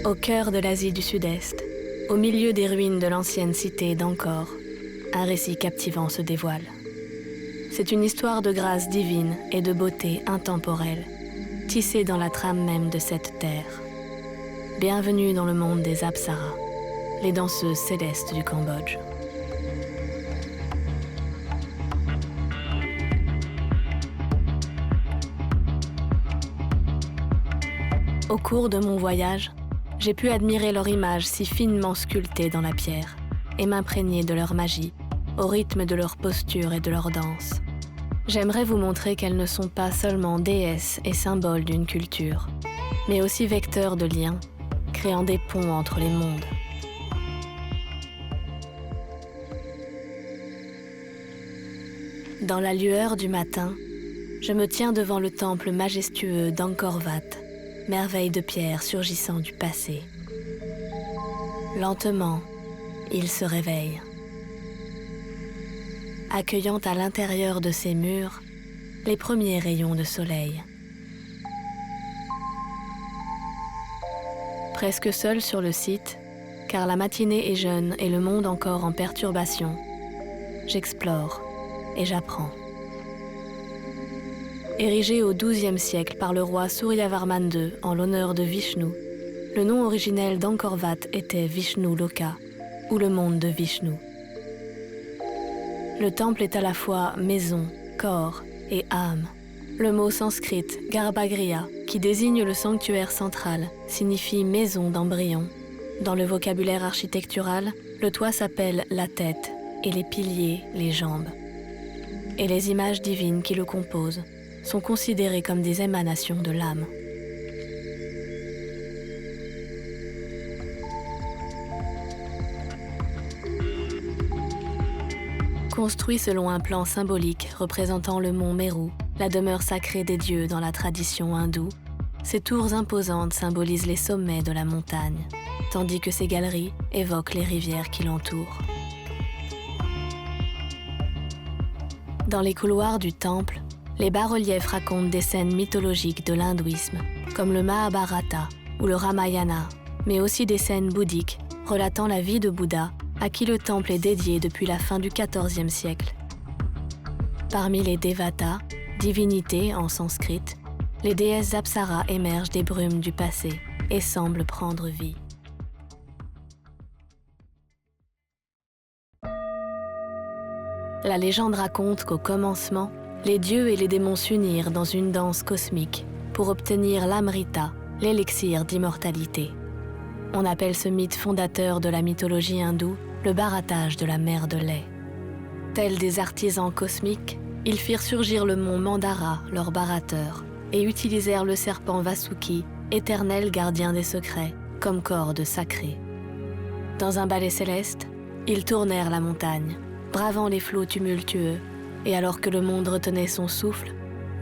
Au cœur de l'Asie du Sud-Est, au milieu des ruines de l'ancienne cité d'Angkor, un récit captivant se dévoile. C'est une histoire de grâce divine et de beauté intemporelle, tissée dans la trame même de cette terre. Bienvenue dans le monde des Apsaras, les danseuses célestes du Cambodge. Au cours de mon voyage, j'ai pu admirer leur image si finement sculptée dans la pierre et m'imprégner de leur magie, au rythme de leur posture et de leur danse. J'aimerais vous montrer qu'elles ne sont pas seulement déesses et symboles d'une culture, mais aussi vecteurs de liens, créant des ponts entre les mondes. Dans la lueur du matin, je me tiens devant le temple majestueux d'Angkor Wat, merveille de pierre surgissant du passé. Lentement, il se réveille, accueillant à l'intérieur de ses murs les premiers rayons de soleil. Presque seul sur le site, car la matinée est jeune et le monde encore en perturbation, j'explore et j'apprends. Érigé au XIIe siècle par le roi Suryavarman II en l'honneur de Vishnu, le nom originel d'Angkor Wat était Vishnu Loka, ou le monde de Vishnu. Le temple est à la fois maison, corps et âme. Le mot sanskrit Garbhagriha, qui désigne le sanctuaire central, signifie maison d'embryon. Dans le vocabulaire architectural, le toit s'appelle la tête et les piliers les jambes. Et les images divines qui le composent sont considérées comme des émanations de l'âme. Construit selon un plan symbolique représentant le mont Meru, la demeure sacrée des dieux dans la tradition hindoue, ces tours imposantes symbolisent les sommets de la montagne, tandis que ces galeries évoquent les rivières qui l'entourent. Dans les couloirs du temple, les bas-reliefs racontent des scènes mythologiques de l'hindouisme, comme le Mahabharata ou le Ramayana, mais aussi des scènes bouddhiques relatant la vie de Bouddha, à qui le temple est dédié depuis la fin du XIVe siècle. Parmi les Devatas, divinités en sanskrit, les déesses Apsaras émergent des brumes du passé et semblent prendre vie. La légende raconte qu'au commencement, les dieux et les démons s'unirent dans une danse cosmique pour obtenir l'Amrita, l'élixir d'immortalité. On appelle ce mythe fondateur de la mythologie hindoue le barattage de la mer de lait. Tels des artisans cosmiques, ils firent surgir le mont Mandara, leur barateur, et utilisèrent le serpent Vasuki, éternel gardien des secrets, comme corde sacrée. Dans un ballet céleste, ils tournèrent la montagne, bravant les flots tumultueux, et alors que le monde retenait son souffle,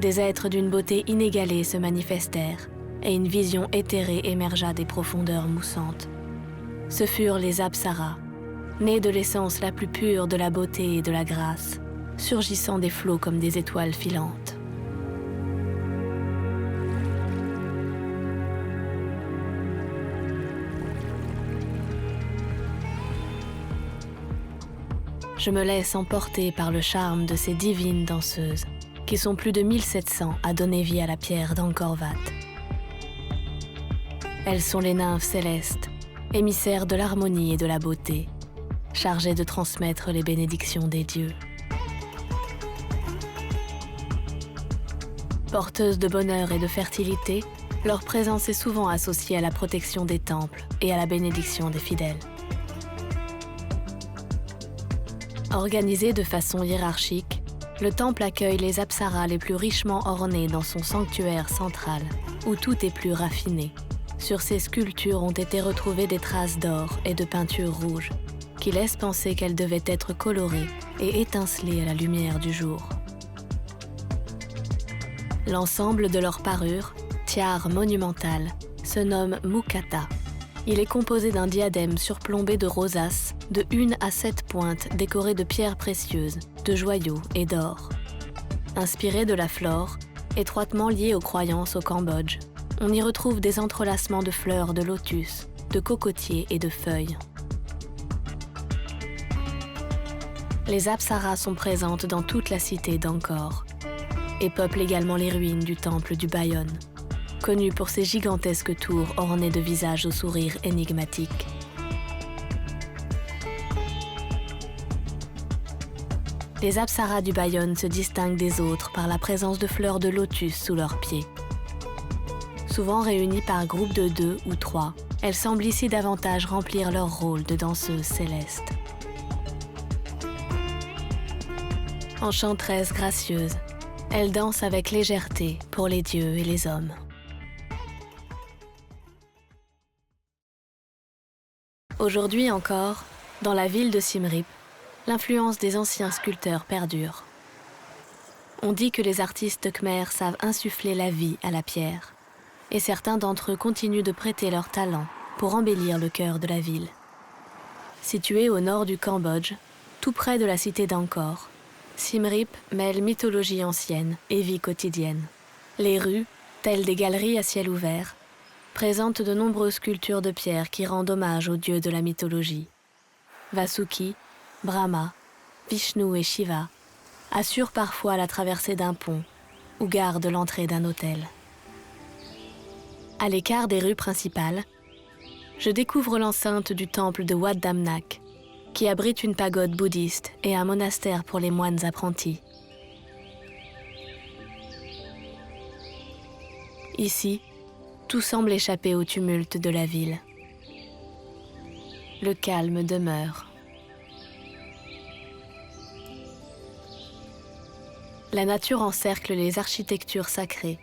des êtres d'une beauté inégalée se manifestèrent, et une vision éthérée émergea des profondeurs moussantes. Ce furent les Apsaras, nés de l'essence la plus pure de la beauté et de la grâce, surgissant des flots comme des étoiles filantes. Je me laisse emporter par le charme de ces divines danseuses, qui sont plus de 1700 à donner vie à la pierre d'Angkor Wat. Elles sont les nymphes célestes, émissaires de l'harmonie et de la beauté, chargées de transmettre les bénédictions des dieux. Porteuses de bonheur et de fertilité, leur présence est souvent associée à la protection des temples et à la bénédiction des fidèles. Organisé de façon hiérarchique, le temple accueille les Apsaras les plus richement ornés dans son sanctuaire central, où tout est plus raffiné. Sur ces sculptures ont été retrouvées des traces d'or et de peinture rouge, qui laissent penser qu'elles devaient être colorées et étinceler à la lumière du jour. L'ensemble de leur parure, tiare monumentale, se nomme Mukhata. Il est composé d'un diadème surplombé de rosaces, de 1 à 7 pointes décorées de pierres précieuses, de joyaux et d'or. Inspiré de la flore, étroitement lié aux croyances au Cambodge, On y retrouve des entrelacements de fleurs de lotus, de cocotiers et de feuilles. Les apsaras sont présentes dans toute la cité d'Angkor et peuplent également les ruines du temple du Bayonne, connu pour ses gigantesques tours ornées de visages au sourire énigmatique. Les apsaras du Bayonne se distinguent des autres par la présence de fleurs de lotus sous leurs pieds. Souvent réunies par groupes de 2 ou 3, elles semblent ici davantage remplir leur rôle de danseuses célestes. Enchanteresses gracieuses, elles dansent avec légèreté pour les dieux et les hommes. Aujourd'hui encore, dans la ville de Siem Reap, l'influence des anciens sculpteurs perdure. On dit que les artistes khmers savent insuffler la vie à la pierre, et certains d'entre eux continuent de prêter leur talent pour embellir le cœur de la ville. Située au nord du Cambodge, tout près de la cité d'Angkor, Siem Reap mêle mythologie ancienne et vie quotidienne. Les rues, telles des galeries à ciel ouvert, présentent de nombreuses sculptures de pierre qui rendent hommage aux dieux de la mythologie. Vasuki, Brahma, Vishnu et Shiva assurent parfois la traversée d'un pont ou gardent l'entrée d'un hôtel. À l'écart des rues principales, je découvre l'enceinte du temple de Wat Damnak, qui abrite une pagode bouddhiste et un monastère pour les moines apprentis. Ici, tout semble échapper au tumulte de la ville. Le calme demeure. La nature encercle les architectures sacrées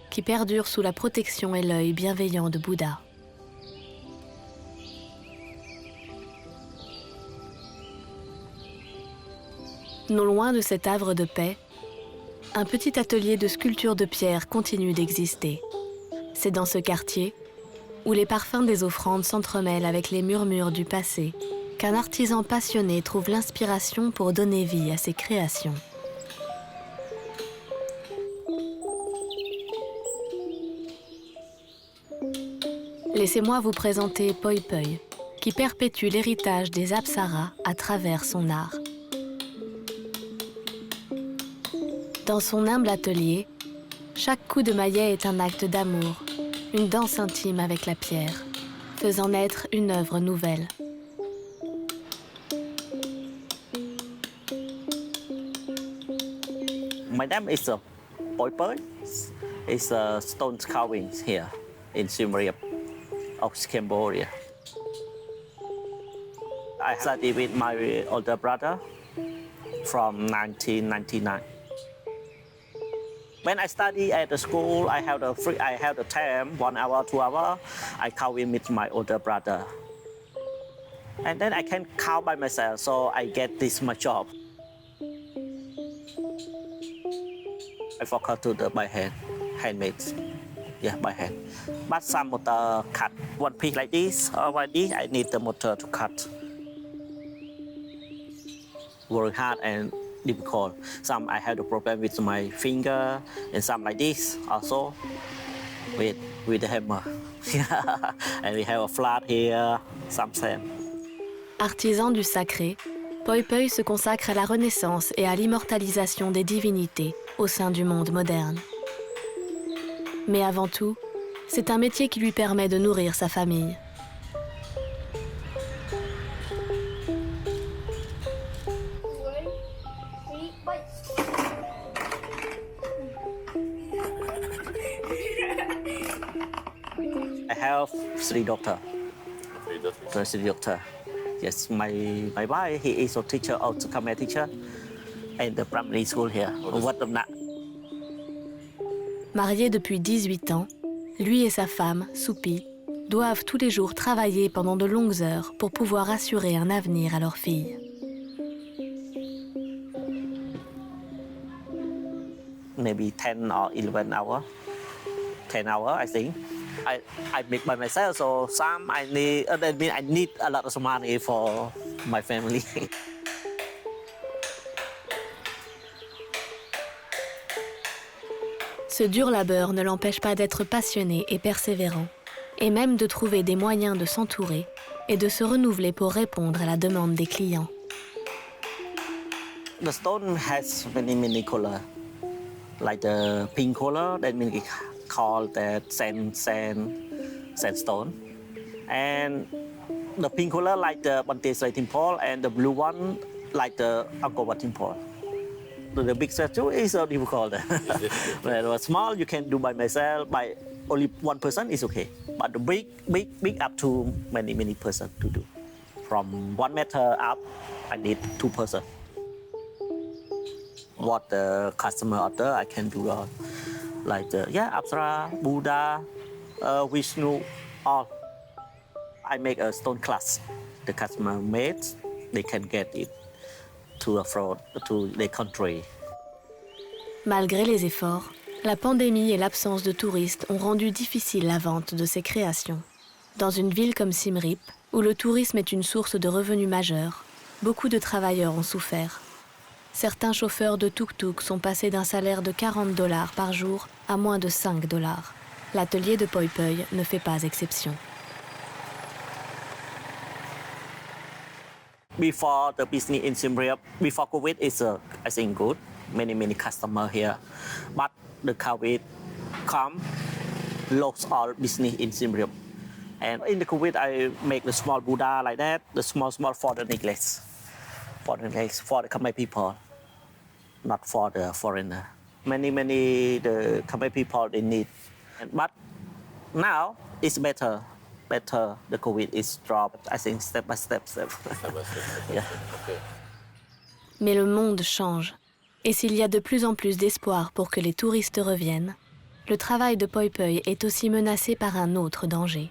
qui perdurent sous la protection et l'œil bienveillant de Bouddha. Non loin de cet havre de paix, un petit atelier de sculpture de pierre continue d'exister. C'est dans ce quartier, où les parfums des offrandes s'entremêlent avec les murmures du passé, qu'un artisan passionné trouve l'inspiration pour donner vie à ses créations. Laissez-moi vous présenter Poi Poi, qui perpétue l'héritage des apsaras à travers son art. Dans son humble atelier, chaque coup de maillet est un acte d'amour, une danse intime avec la pierre, faisant naître une œuvre nouvelle. My name is Poi Poi. It's a stone carving here in Siem Reap of Cambodia. I studied with my older brother from 1999. When I study at the school, I have the time, 1 hour, 2 hours. I carve with my older brother. And then I can carve by myself, so I get this my job. I forgot to do by hand, handmade. Yeah, by hand. But some motor cut one piece like this, or like this, I need the motor to cut. Very hard and difficult. Some I have the problem with my finger, and some like this also with the hammer. And we have a flat here, some sand. Artisan du sacré, Poi Poi se consacre à la renaissance et à l'immortalisation des divinités au sein du monde moderne. Mais avant tout, c'est un métier qui lui permet de nourrir sa famille. I have 3 daughters. 3 daughters. Yes, my wife, he is a teacher, also Khmer teacher, in the primary school here. Wat Damnak. Mariés depuis 18 ans, lui et sa femme, Supi, doivent tous les jours travailler pendant de longues heures pour pouvoir assurer un avenir à leur fille. Maybe 10 or 11 hours. 10 hours, I think. I make by myself, so some I need. That means I need a lot of money for my family. Ce dur labeur ne l'empêche pas d'être passionné et persévérant, et même de trouver des moyens de s'entourer et de se renouveler pour répondre à la demande des clients. The stone has many color, like the pink color. That means we call that sandstone, and the pink color like the Bante Srai Temple, and the blue one like the Angkor Wat Temple. The big statue is difficult. When it was small, you can do by myself. By only one person is okay. But the big up to many person to do. From 1 meter up, I need 2 person. What the customer order, I can do like the Apsara, Buddha, Vishnu, all. I make a stone class. The customer made, they can get it to their country. Malgré les efforts, la pandémie et l'absence de touristes ont rendu difficile la vente de ces créations. Dans une ville comme Siem Reap, où le tourisme est une source de revenus majeure, beaucoup de travailleurs ont souffert. Certains chauffeurs de tuk-tuk sont passés d'un salaire de $40 par jour à moins de $5. L'atelier de Poi Poi ne fait pas exception. Before the business in Siem Reap, before COVID, is I think good. Many customers here, but the COVID come, lost all business in Siem Reap. And in the COVID, I make the small Buddha like that, the small for the necklace, for the Khmer people, not for the foreigner. Many the Khmer people they need, but now it's better. The COVID is dropped, I think, step by step. Yeah. Mais le monde change. Et s'il y a de plus en plus d'espoir pour que les touristes reviennent, le travail de Poi Poi est aussi menacé par un autre danger.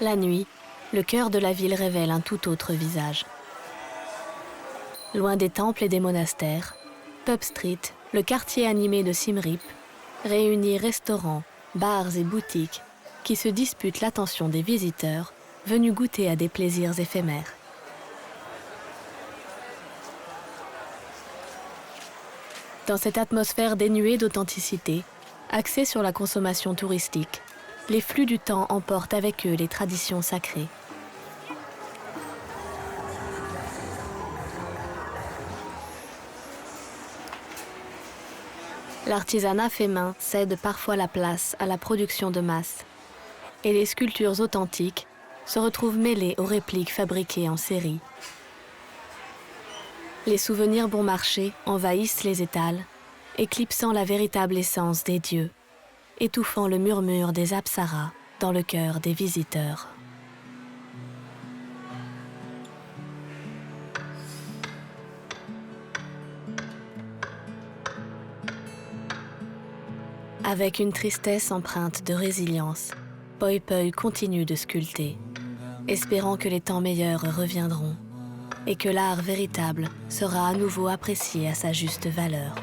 La nuit, le cœur de la ville révèle un tout autre visage. Loin des temples et des monastères, Pub Street, le quartier animé de Siem Reap, réunit restaurants, bars et boutiques qui se disputent l'attention des visiteurs venus goûter à des plaisirs éphémères. Dans cette atmosphère dénuée d'authenticité, axée sur la consommation touristique, les flux du temps emportent avec eux les traditions sacrées. L'artisanat fait main cède parfois la place à la production de masse, et les sculptures authentiques se retrouvent mêlées aux répliques fabriquées en série. Les souvenirs bon marché envahissent les étals, éclipsant la véritable essence des dieux, étouffant le murmure des apsaras dans le cœur des visiteurs. Avec une tristesse empreinte de résilience, Poi Poi continue de sculpter, espérant que les temps meilleurs reviendront et que l'art véritable sera à nouveau apprécié à sa juste valeur.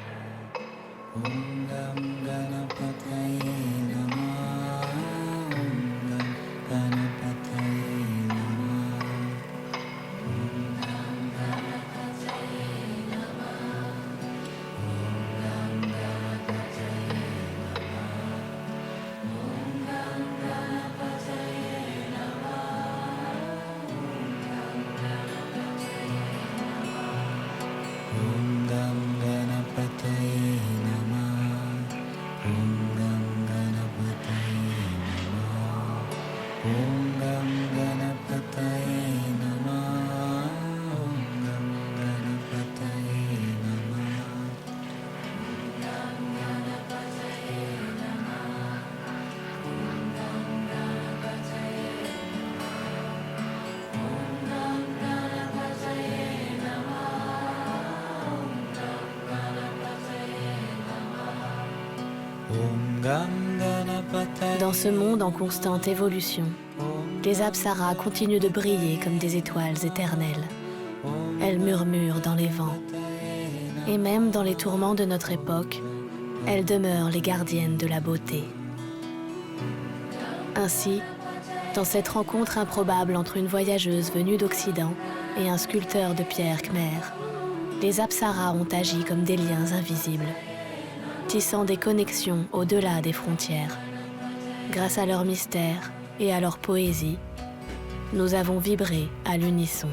Dans ce monde en constante évolution, les apsaras continuent de briller comme des étoiles éternelles. Elles murmurent dans les vents. Et même dans les tourments de notre époque, elles demeurent les gardiennes de la beauté. Ainsi, Dans cette rencontre improbable entre une voyageuse venue d'Occident et un sculpteur de pierre khmer, les apsaras ont agi comme des liens invisibles, tissant des connexions au-delà des frontières. Grâce à leur mystère et à leur poésie, nous avons vibré à l'unisson.